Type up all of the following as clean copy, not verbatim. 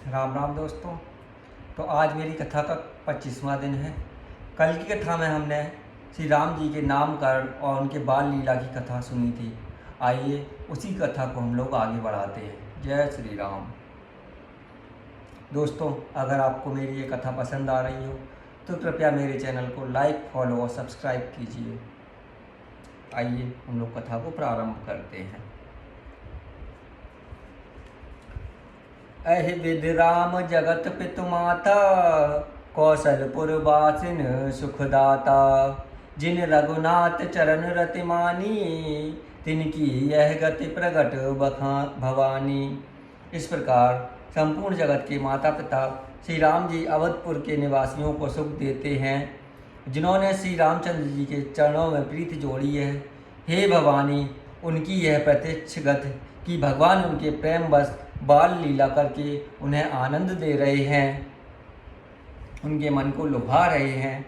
राम राम दोस्तों। तो आज मेरी कथा का 25वां दिन है। कल की कथा में हमने श्री राम जी के नामकरण और उनके बाल लीला की कथा सुनी थी। आइए उसी कथा को हम लोग आगे बढ़ाते हैं। जय श्री राम। दोस्तों, अगर आपको मेरी ये कथा पसंद आ रही हो तो कृपया मेरे चैनल को लाइक, फॉलो और सब्सक्राइब कीजिए। आइए हम लोग कथा को प्रारंभ करते हैं। अहि विधि राम जगत पितु माता, कौशलपुर वासिन सुखदाता। जिन रघुनाथ चरण रति मानी, तिनकी यह गति प्रगट भवानी। इस प्रकार संपूर्ण जगत के माता पिता श्री राम जी अवधपुर के निवासियों को सुख देते हैं, जिन्होंने श्री रामचंद्र जी के चरणों में प्रीति जोड़ी है। हे भवानी, उनकी यह प्रत्यक्ष गत कि भगवान उनके प्रेम बस बाल लीला करके उन्हें आनंद दे रहे हैं, उनके मन को लुभा रहे हैं।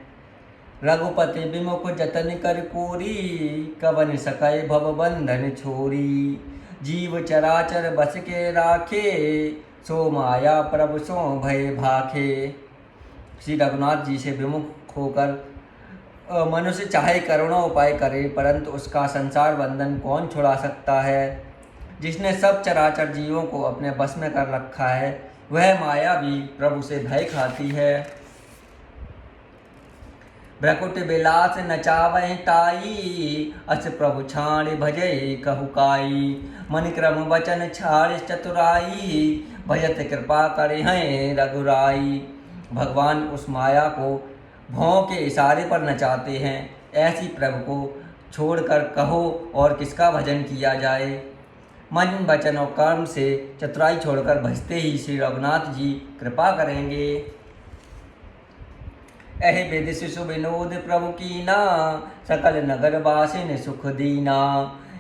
रघुपति विमुख जतन कर कोरी, कवन सकय भव बंधन छोरी। जीव चराचर बस के राखे, सो माया प्रभु सो भय भाखे। श्री रघुनाथ जी से विमुख होकर मनुष्य चाहे करोड़ों उपाय करे, परंतु उसका संसार बंधन कौन छुड़ा सकता है। जिसने सब चराचर जीवों को अपने बस में कर रखा है, वह माया भी प्रभु से भय खाती है। भ्रकुट बिलास नचावह ताई, अस प्रभु छाड़ भजय कहुकाई। मन क्रम वचन छाड़ चतुराई, भजत कृपा करे हैं रघुराई। भगवान उस माया को भौं के इशारे पर नचाते हैं। ऐसी प्रभु को छोड़कर कहो और किसका भजन किया जाए। मन वचन और कर्म से चतुराई छोड़कर भजते ही श्री रघुनाथ जी कृपा करेंगे। अहि विधि शिशु विनोद प्रभु कीना, सकल नगर वासिन सुख दीना।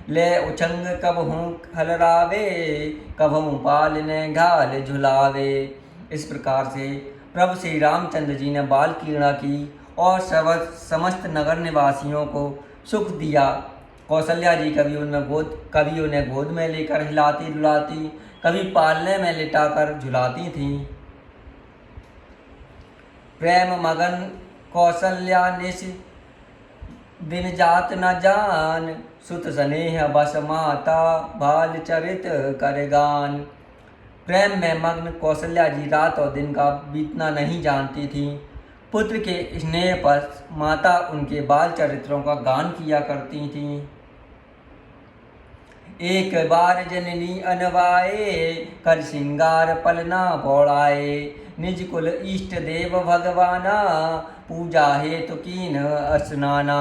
ले उछंग कबहूँ खलरावे, कबहूँ पाल ने घाल झुलावे। इस प्रकार से प्रभु श्री रामचंद्र जी ने बाल क्रीड़ा की और समस्त नगर निवासियों को सुख दिया। कौशल्या जी कभी उन्हें गोद में लेकर हिलाती डुलाती, कभी पालने में लिटाकर झुलाती थीं। प्रेम मगन कौशल्या निश दिन जात न जान, सुत स्नेह बस माता बाल चरित कर गान। प्रेम में मग्न कौशल्या जी रात और दिन का बीतना नहीं जानती थीं। पुत्र के स्नेह पर माता उनके बाल चरित्रों का गान किया करती थीं। एक बार जननी अनवाए, कर श्रृंगार पलना पौड़ाए। निज कुल इष्ट देव भगवाना, पूजा हेतु कीन स्नाना।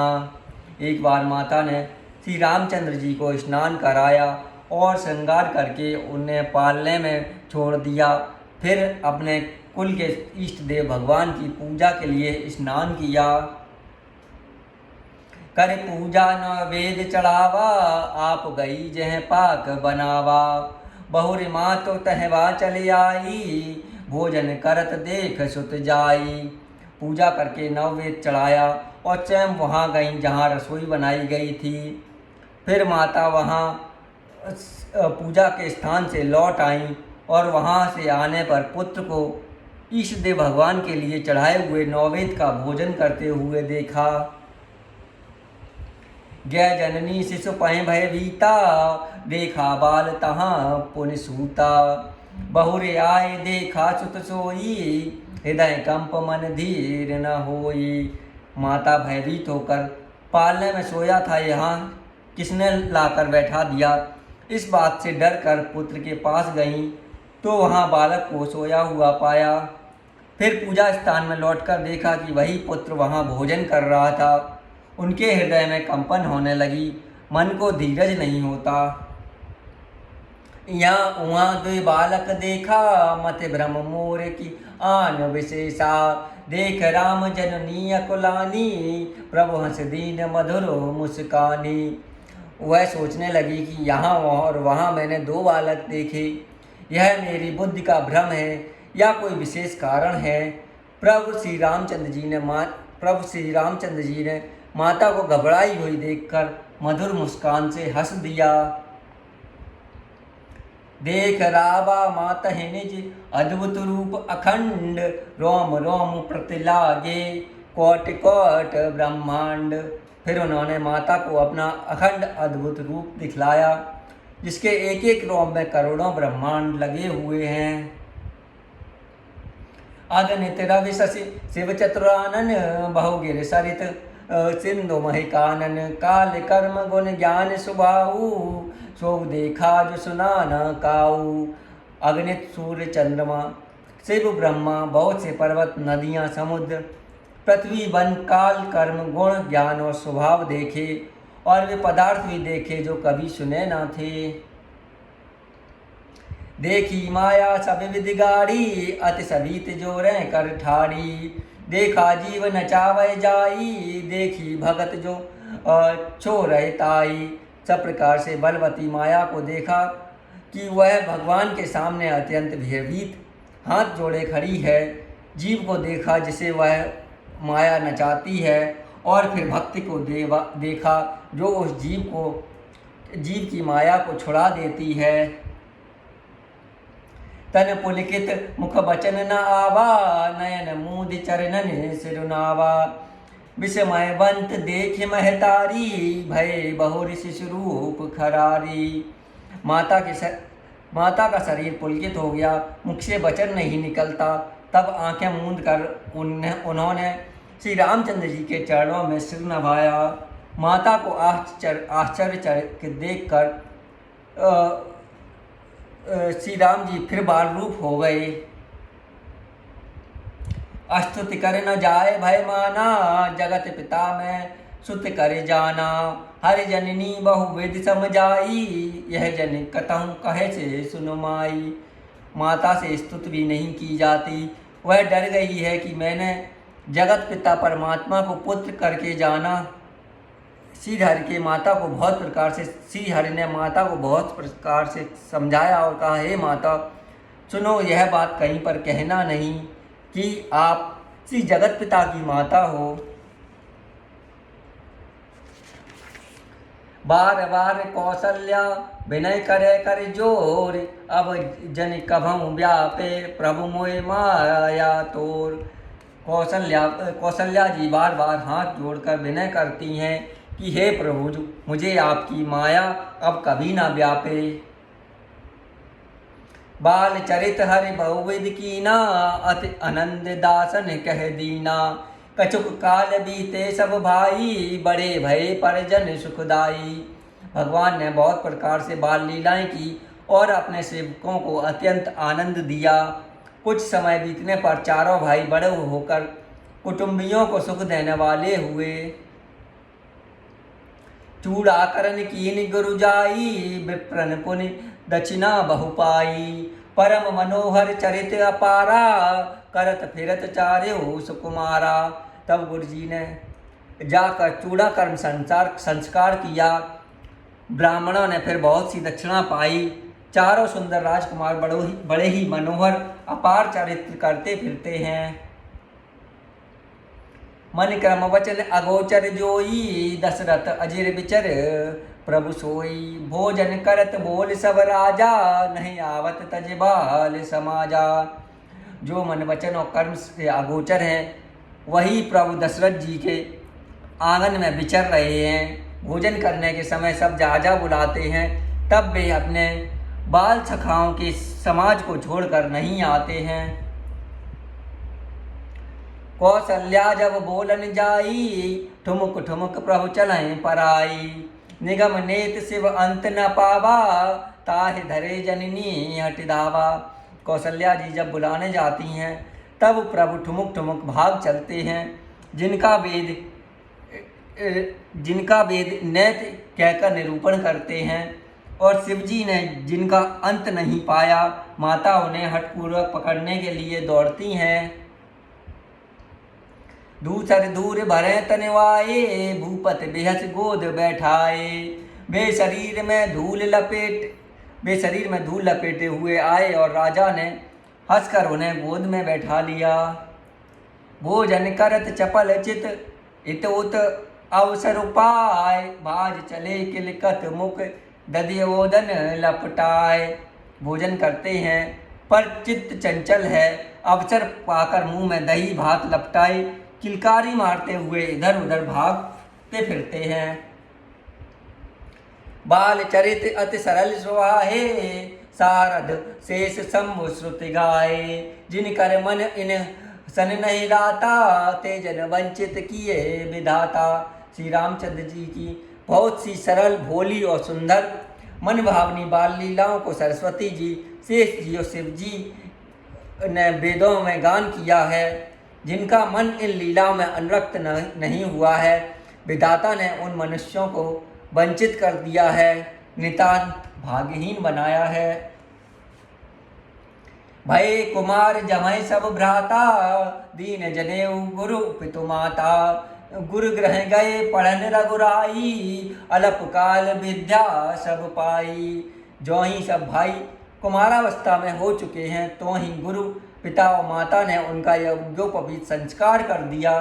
एक बार माता ने श्री रामचंद्र जी को स्नान कराया और श्रृंगार करके उन्हें पालने में छोड़ दिया। फिर अपने कुल के इष्ट देव भगवान की पूजा के लिए स्नान किया। कर पूजा न वेद चढ़ावा, आप गई जह पाक बनावा। बहुरी माँ तो तहवा चले आई, भोजन करत देख सुत जाई। पूजा करके नववेद चढ़ाया और स्वयं वहाँ गई जहाँ रसोई बनाई गई थी। फिर माता वहाँ पूजा के स्थान से लौट आई और वहाँ से आने पर पुत्र को इष्ट देव भगवान के लिए चढ़ाए हुए नववेद का भोजन करते हुए देखा। जय जननी शिशु पह भय भीता, देखा बाल तहाँ पुनि सूता। बहुरे आए देखा सुत सोई, हृदय कंप मन धीर न होई। माता भयभीत होकर पालने में सोया था, यहाँ किसने लाकर बैठा दिया। इस बात से डर कर पुत्र के पास गईं तो वहाँ बालक को सोया हुआ पाया। फिर पूजा स्थान में लौटकर देखा कि वही पुत्र वहाँ भोजन कर रहा था। उनके हृदय में कंपन होने लगी, मन को धीरज नहीं होता। यहाँ उहाँ दुई बालक देखा, मत भ्रम मोर की आन विशेषा। देख राम जननी अकुलानी, प्रभु हंस दीन मधुर मुस्कानी। वह सोचने लगी कि यहाँ और वहाँ मैंने दो बालक देखे, यह मेरी बुद्धि का भ्रम है या कोई विशेष कारण है। प्रभु श्री रामचंद्र जी ने माता को घबराई हुई देखकर मधुर मुस्कान से हंस दिया। देख रावा माता है निज अद्भुत रूप अखंड, रोम रोम प्रतिलागे कोटि कोट ब्रह्मांड। फिर उन्होंने माता को अपना अखंड अद्भुत रूप दिखलाया, जिसके एक एक रोम में करोड़ों ब्रह्मांड लगे हुए हैं। अगणित रवि शशि शिव चतुरानन, बहुगिर सरित सिंधु महिकानन। काल कर्म गुण ज्ञान सुबाहु, सो देखा जो सुना न काऊ। अगणित सूर्य चंद्रमा शिव ब्रह्मा, बहुत से पर्वत नदियाँ समुद्र पृथ्वी वन काल कर्म गुण ज्ञान और स्वभाव देखे, और वे पदार्थ भी देखे जो कभी सुने न थे। देखी माया सब विधि गाड़ी, अति सबीत जोरे कर ठाड़ी। देखा जीव नचावै जाई, देखी भगत जो छो रहे ताई। सब प्रकार से बलवती माया को देखा कि वह भगवान के सामने अत्यंत भयभीत हाथ जोड़े खड़ी है। जीव को देखा जिसे वह माया नचाती है, और फिर भक्ति को देखा जो उस जीव की माया को छुड़ा देती है। तन पुलकित मुख बचन न आवा, नयन मूद चरणन सिरुनावा। विस्मयवंत देख महतारी, भय बहुर शिशुरूप खरारी। माता का शरीर पुलकित हो गया, मुख से वचन नहीं निकलता। तब आंखें मूंद कर उन्होंने श्री रामचंद्र जी के चरणों में सिर नभाया। माता को आश्चर्य देख कर श्री राम जी फिर बाल रूप हो गए। स्तुति कर न जाए भय माना, जगत पिता में सुत कर जाना। हरि जननी बहुविध समझाई, यह जन कतहु कहे से सुन माई। माता से स्तुति भी नहीं की जाती। वह डर गई है कि मैंने जगत पिता परमात्मा को पुत्र करके जाना। श्री हरि ने माता को बहुत प्रकार से समझाया और कहा, हे माता सुनो, यह बात कहीं पर कहना नहीं कि आप श्री जगत पिता की माता हो। बार बार कौशल्या विनय करे कर जोर, अब जन कभम व्यापे प्रभु मोय माया तोर। कौशल्या जी बार बार हाथ जोड़कर विनय करती हैं कि हे प्रभु, मुझे आपकी माया अब कभी ना व्यापे। बाल चरित हरि बहुविध कीना, अति आनंद दासन कह दीना। कछुक काल बीते सब भाई, बड़े भय परिजन सुखदाई। भगवान ने बहुत प्रकार से बाल लीलाएं की और अपने सेवकों को अत्यंत आनंद दिया। कुछ समय बीतने पर चारों भाई बड़े होकर कुटुंबियों को सुख देने वाले हुए। चूड़ाकरण कीन गुरु जाई, विप्रन पुनि दक्षिणा बहु पाई। परम मनोहर चरित अपारा, करत फिरत चार्यो सुकुमारा। तब गुरु जी ने जाकर चूड़ाकरण संस्कार किया। ब्राह्मणों ने फिर बहुत सी दक्षिणा पाई। चारों सुंदर राजकुमार बड़े ही मनोहर अपार चरित्र करते फिरते हैं। मन क्रम वचन अगोचर जोई, दशरथ अजिर विचर प्रभु सोई। भोजन करत बोल सब राजा, नहीं आवत तज बाल समाजा। जो मन वचन और कर्म से अगोचर है, वही प्रभु दशरथ जी के आंगन में विचर रहे हैं। भोजन करने के समय सब राजा बुलाते हैं, तब वे अपने बाल सखाओं के समाज को छोड़कर नहीं आते हैं। कौशल्या जब बोलन जाई, ठुमुक ठुमुक प्रभु चलें पराई। निगम नेत शिव अंत न पावा, ताहि धरे जननी हट धावा। कौशल्या जी जब बुलाने जाती हैं, तब प्रभु ठुमुक ठुमुक भाग चलते हैं। जिनका वेद नेत कहकर निरूपण करते हैं, और शिवजी ने जिनका अंत नहीं पाया, माता उन्हें हठपूर्वक पकड़ने के लिए दौड़ती हैं। दूसर दूर भरे तनवाए, भूपत बेहस गोद बैठाए। वे शरीर में धूल लपेटे हुए आए और राजा ने हंसकर उन्हें गोद में बैठा लिया। भोजन करत चपल चित, इत उत अवसर पाए। बाज चले किलकत मुख, दधियोदन लपटाए। भोजन करते हैं, पर चित्त चंचल है। अवसर पाकर मुंह में दही भात लपटाए किलकारी मारते हुए इधर उधर भागते फिरते हैं। बाल चरित अति सरल सुहाए, सारद शेष शंभु श्रुति गाए। जिन कर मन इन सन नहीं राता, तेजन वंचित किए विधाता। श्री रामचंद्र जी की बहुत सी सरल, भोली और सुंदर मन भावनी बाल लीलाओं को सरस्वती जी, शेष जी और शिव जी ने वेदों में गान किया है। जिनका मन इन लीलाओं में अनुरक्त नहीं हुआ है, विधाता ने उन मनुष्यों को वंचित कर दिया है, नितांत भाग्यहीन बनाया है। भय कुमार जमय सब भ्राता, दीन जनेऊ गुरु पितु माता। गुरु ग्रह गए पढ़न रघुराई, अलप काल विद्या सब पाई। जो ही सब भाई कुमारावस्था में हो चुके हैं, तो ही गुरु पिता और माता ने उनका यज्ञोपवीत संस्कार कर दिया।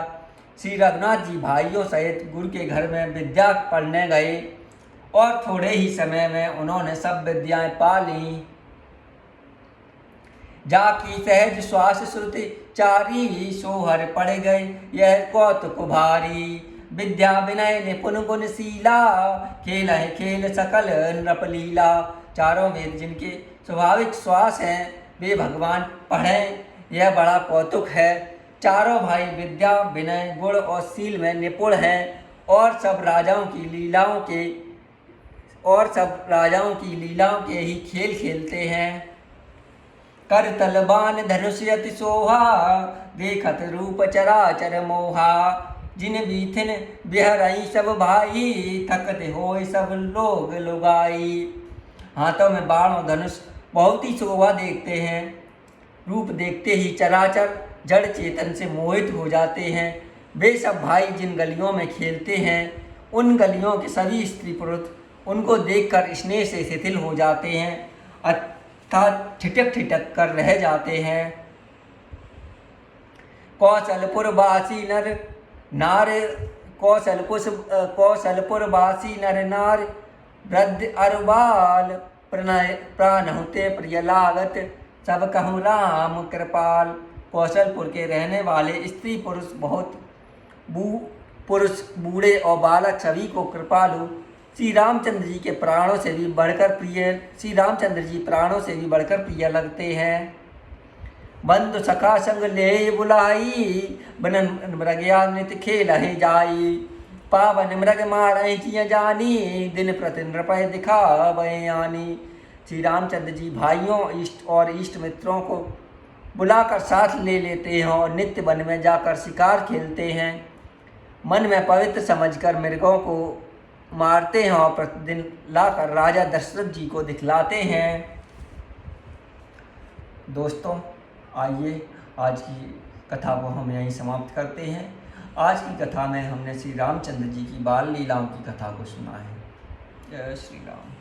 श्री रघुनाथ जी भाइयों सहित गुरु के घर में विद्या पढ़ने गए और थोड़े ही समय में उन्होंने सब विद्याएं पा लीं। जाकी सहज श्वास श्रुति चारी, सोहर पड़ गए यह कौतुक भारी। विद्या विनय निपुण गुणशीला, खेल है खेल सकल नृपलीला। चारों वेद जिनके स्वाभाविक श्वास हैं, वे भगवान पढ़ें, यह बड़ा कौतुक है। चारों भाई विद्या विनय गुण और शील में निपुण हैं और सब राजाओं की लीलाओं के ही खेल खेलते हैं। कर तलबान धनुष अति सोहा, देखत रूप चराचर मोहा। जिन बीथिन बिहरई सब भाई, थकते होए सब लोग लुगाई। हाथों में बाण और धनुष बहुत ही शोभा देखते हैं। रूप देखते ही चराचर जड़ चेतन से मोहित हो जाते हैं। वे सब भाई जिन गलियों में खेलते हैं, उन गलियों के सभी स्त्री पुरुष उनको देखकर स्नेह से शिथिल हो जाते हैं अर्थात ठिठक ठिठक कर रह जाते हैं। कौशलपुरवासी नर नार, वृद्ध अरुबाल प्राणहुते प्रिय लागत, सब कहूँ राम कृपाल। कौशलपुर के रहने वाले स्त्री पुरुष बूढ़े और बालक सभी को कृपालु श्री रामचंद्र जी प्राणों से भी बढ़कर प्रिय लगते हैं। बंधु सखा संग ले बुलाई, बनन मृगया नित खेल है जाई। पावन मृग मारई जिया जानी, दिन प्रति नृपय दिखावै आनी। श्री रामचंद्र जी भाइयों इष्ट मित्रों को बुलाकर साथ ले लेते हैं और नित्य वन में जाकर शिकार खेलते हैं। मन में पवित्र समझकर मृगों को मारते हैं और प्रतिदिन लाकर राजा दशरथ जी को दिखलाते हैं। दोस्तों, आइए आज की कथा को हम यहीं समाप्त करते हैं। आज की कथा में हमने श्री रामचंद्र जी की बाल लीलाओं की कथा को सुना है। जय श्री राम।